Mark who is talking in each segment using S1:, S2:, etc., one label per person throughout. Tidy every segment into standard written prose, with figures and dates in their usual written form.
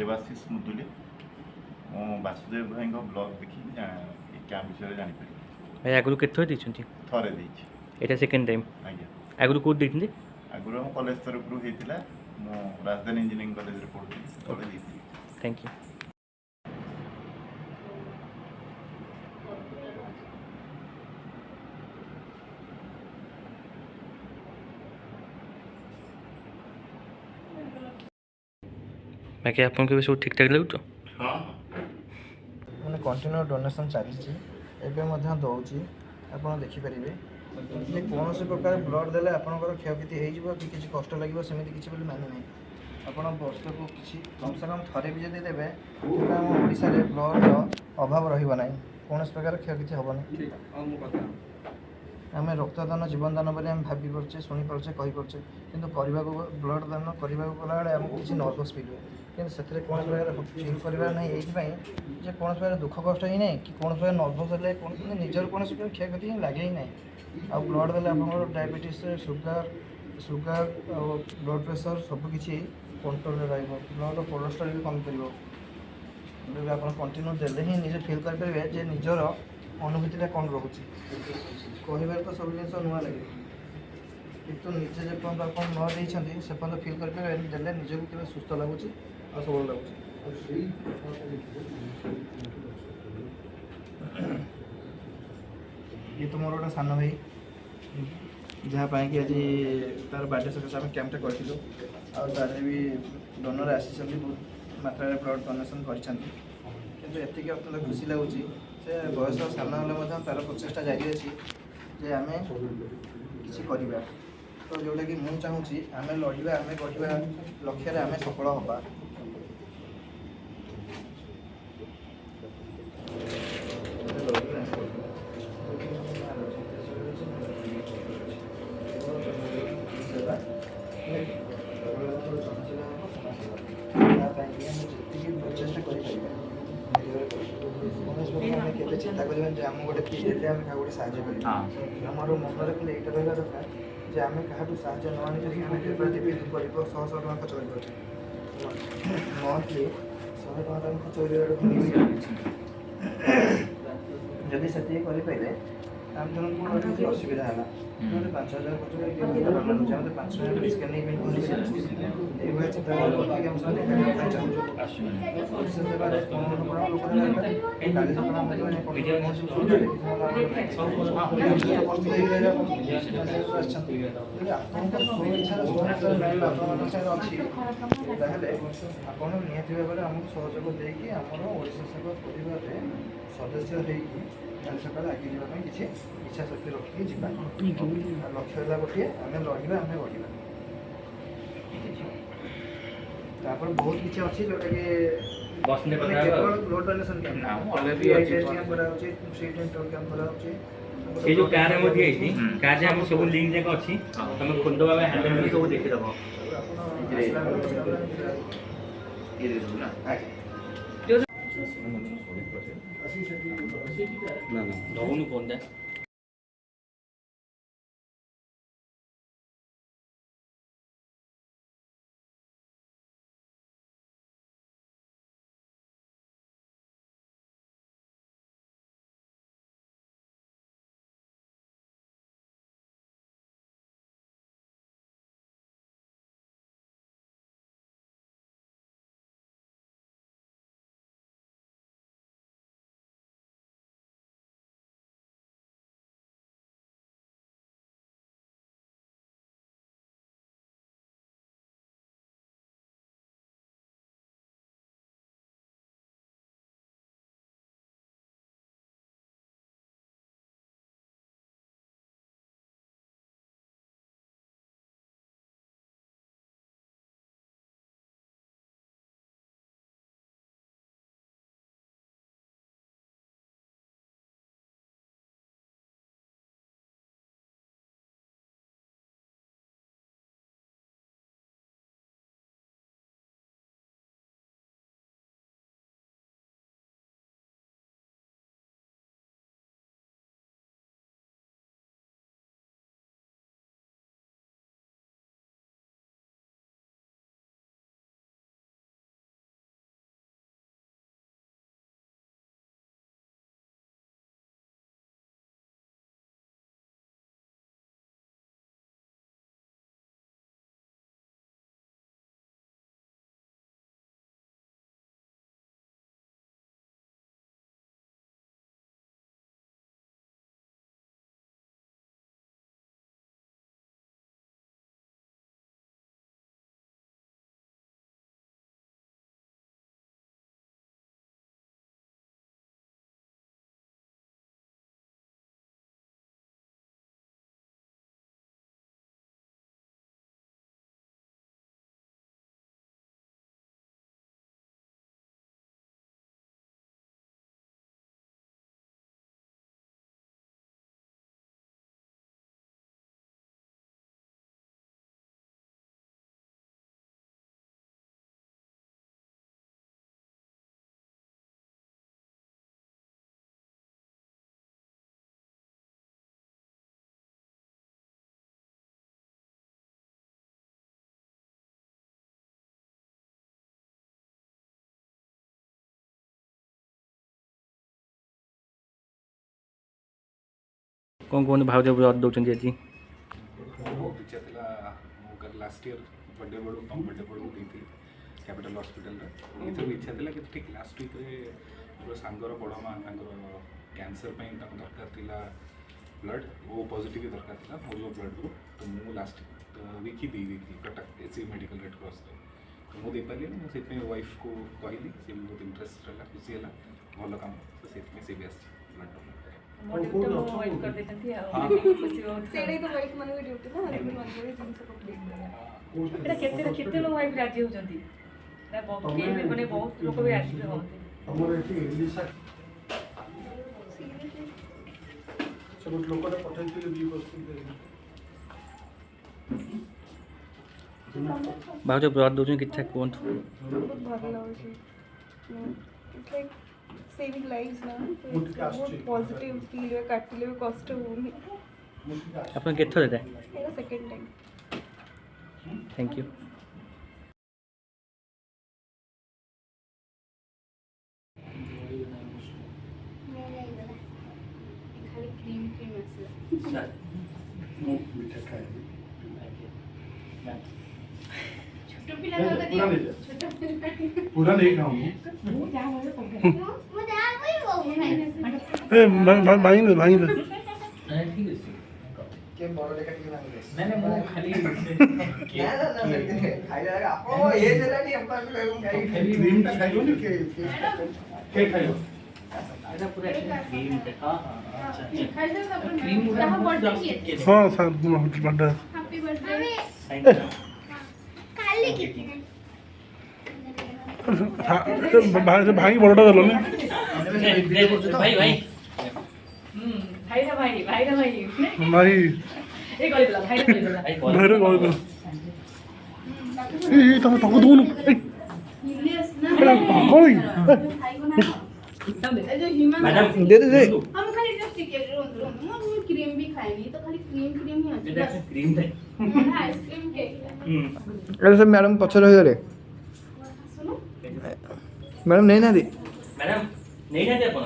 S1: देवाशीष मुदुली मो वासुदेव भाई ब्लॉग देखी कैंप विषय जापर
S2: भाई आगु केत
S1: थरे देछि
S2: एटा सेकंड टाइम
S1: आज्ञा
S2: आगु को देथिंदे
S1: आगु हम कॉलेज तरफ होता मो राजधानी इंजीनियरिंग कॉलेज रे पढ़ुथि तले देछि।
S2: Thank you. बाकी आपन के सब ठीक ठाक लागु
S1: हाँ
S3: मैंने कंटिन्यू डोनेसन चली दौची आप देखिपारे जे कौन से प्रकार ब्लड देले आपंकर क्षयक्षति हो कि किसी कष्ट लगे सेमती किसी बोली माने ना आप वर्ष को किसी कम से कम थे भी जब देवे आम ओडिशा रे ब्लड अभाव रहा कौन प्रकार क्षयक्षति हेनी आम रक्तदान जीवनदान बोली आम भावी पार्चे शुणी पार्चे कहीपे कि ब्लड दान करने गलाबे आमको किसी नर्भस फिल हुए कि से कौन प्रकार फिल करार ना ये कौन प्रकार दुख कष्ट ही ना कि कौन प्रकार नर्भस है कौन निजर कौन क्षयक्षति लगे ही ना आ ब्लड देले आप डायबिटीज सुगर ब्लड प्रेशर सबकि कंट्रोल ब्लड कोलेस्ट्रॉल भी कमी कर आप कंटिन्यू देले ही निजे फिल करेंगे जे निजर अनुभूति कौन रोचे कहबार तो सब जिन नुआ लगे कितु निजे जे पर्यटन आप न देते से पर्यटन फिल करेंगे देले निजक के सुस्थ लगुच आ सबल लगुच ये तो मोर गोटे सान भाई जहाँपाई कि आज तार बर्थडे सकाशे आम कैंपटा करूँ आर भी डोनर आसी बहुत मात्रा ब्लड डोनेसन कर अत्यंत खुशी लगुच से बयस सान हेल्ले तार प्रचेषा जारी अच्छी जे आम किसी करवा तो जोटा कि मुझे चाहूँगी आम लड़वा आम गढ़ा लक्ष्य आम सफल हवा प्रचेषा कर चिंता करें आम गोटे पीरियड आम क्या गोटे साहय कर मनरे खाली यहाँ रहा दरकार जे आम क्या साहय न आनी कर शह शह टाँग खर्च कर मंथली 100 टका खर्च जदि से करें आम जन को असुविधा है 5000 खर्च कर 5000 स्कैन नहीं चिंता आप निहती भाव में आमको सहयोग देकी आम ओडिशा सेवा कर सदस्य काली सका आगे जावाई किसी इच्छा शक्ति रखिए जी लक्ष्य है गोटे आम लड़वा आम बढ़ा तापर बहुत किसी अच्छी जोटा कि ब्लड डोनेसन कैंप
S2: ये जो कार में दिए छी कार जे हम सब लिंक जक अछि तुम खुद बाबा हैंडल भी सब देखि दबो
S1: ये देखो ना
S2: ना दौनु कोन दे କ'ଣ କୁହନ୍ତୁ ଭାଉଜ ବ୍ଲଡ୍ ଦେଉଛନ୍ତି ଆଜି?
S4: ବହୁତ ଇଚ୍ଛା ଥିଲା ମୁଁ କାଲି ଲାଷ୍ଟ ଇୟର ବର୍ଥଡେ ବେଳକୁ ତମ ବର୍ଥଡେ ବେଳକୁ ଦେଇଥିଲି କ୍ୟାପିଟାଲ ହସ୍ପିଟାଲରେ। ଏଇଥର ବି ଇଚ୍ଛା ଥିଲା କିନ୍ତୁ ଠିକ୍ ଲାଷ୍ଟ ୱିକ୍ରେ ମୋର ସାଙ୍ଗର ବଡ଼ ମା ତାଙ୍କର କ୍ୟାନ୍ସର ପାଇଁ ତାଙ୍କୁ ଦରକାର ଥିଲା ବ୍ଲଡ୍, ଓ ପଜିଟିଭ୍ ଦରକାର ଥିଲା ମୋର ବ୍ଲଡ୍ ଗ୍ରୁପ୍। ତ ମୁଁ ଲାଷ୍ଟ ୱିକ୍ ହିଁ ଦେଇଥିଲି କଟକ ଏସି ମେଡ଼ିକାଲ ରେଡ୍ କ୍ରସ୍ରେ। ତ ମୁଁ ଦେଇପାରିଲିନି, ମୁଁ ସେଥିପାଇଁ ୱାଇଫ୍କୁ କହିଲି, ସେ ବି ବହୁତ ଇଣ୍ଟରେଷ୍ଟ ହେଲା, ଖୁସି ହେଲା, ଭଲ କାମ। ତ ସେଥିପାଇଁ ସେ ବି ଆସିଛି ବ୍ଲଡ୍ ଡୋନେଟ୍
S2: ଭାଉଜ ବ୍ଲଡ୍ ଦେଉଛନ୍ତି କିଛି କୁହନ୍ତୁ।
S5: सेविंग लाइव्स ना तो बहुत पॉजिटिव फील हुआ काटले में कष्ट होनी
S2: ଆପଣ କେତେ ଥର ଏଇଟା?
S5: मेरा सेकंड टाइम
S2: थैंक यू।
S5: खाली क्रीम क्रीम आसला छोटो पिला का दिया छोटो
S6: पूरा नहीं खाऊंगा
S5: मु जा बोले मु जा कोई वो
S6: ए भाई
S2: ठीक है
S3: के बड़ लेखा टिके मांगे
S2: नहीं नहीं मैं खाली
S3: ना खाइला आपन ए देलानी अपन
S6: क्रीम टा खाइयो नि के खाइयो
S2: এটা পুরো ক্রিম দেখা আচ্ছা
S5: खाई दो सब
S2: क्रीम
S5: जहां बर्थडे किए
S6: हां सर बड़ा
S5: हैप्पी बर्थडे
S2: थैंक
S5: काली की
S6: भाई बड़टा देलो नि
S2: यू भाई भाई
S7: भाई ना भाई भाई ना भाई
S6: भाई
S7: ये गली बोला भाई ना गली बोला
S2: भाई
S6: भाई रे गयो ए तम तक दोनु ए
S5: इलियस ना
S6: कोई
S5: भाई को ना ए जो हिमा
S2: मैडम
S3: दे दे
S5: हम खाली जस्ट टिके रोन मैं क्रीम भी खाएनी तो खाली क्रीम क्रीम ही
S2: ये
S5: अच्छी बस
S2: क्रीम है
S5: आइसक्रीम केक
S3: अरे सब मैडम पछर हो गले
S5: सुनो
S3: मैडम नहीं ना दी
S2: मैडम नहीं ना दे अपन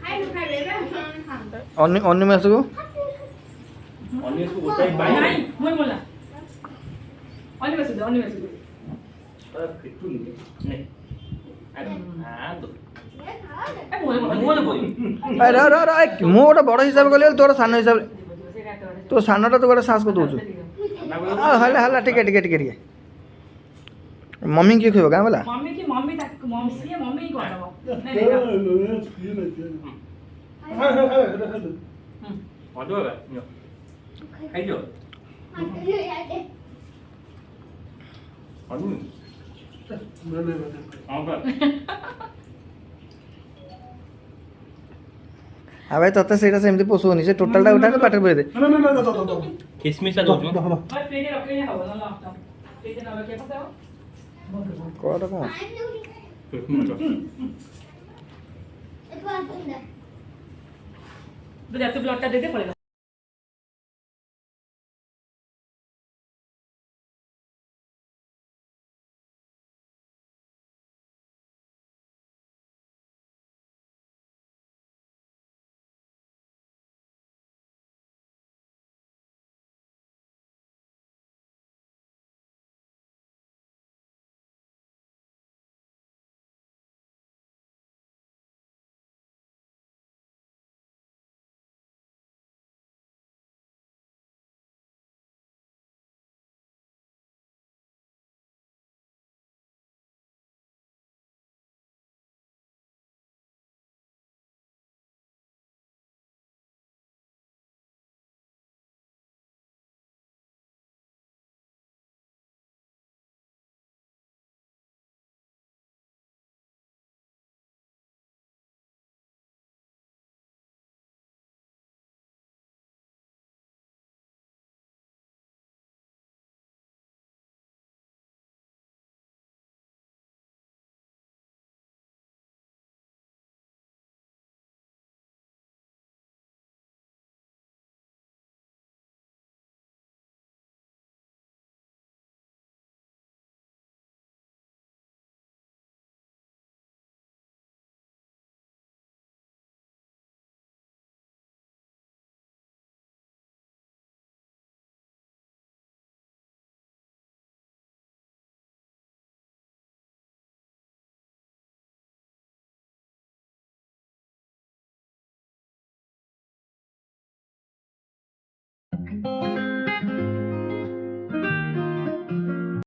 S5: खाई लो खाई ले रे हां
S3: अन्य अन्य मास को
S2: अन्य को गोटाई बाई
S7: नहीं मोर बोला अन्य में से
S2: फिटू नहीं हां दो
S7: ए मोर बोल
S3: अरे अरे अरे मु गोटे बड़ हिसाब कले तोर सान हिसाब तो सानटा तो गोटे सास को दोछु हला हला टिके टिके टिके टिके मम्मी की खइबो गां वाला
S7: मम्मी की मम्मी तक मम्मी ही कोन नहीं
S2: मधु है खाई जो मधु हां बा
S3: आ भाई तते सेटा सेमती पोसोनी से टोटलटा उठा के पाटे दे
S6: ना
S2: किसमिस ला दो
S7: और प्लेट रख ले हवा ना लास्ट प्लेट ना रखे पता हो
S3: कोटा को
S7: तो जाते ब्लड का दे दे पड़ेगा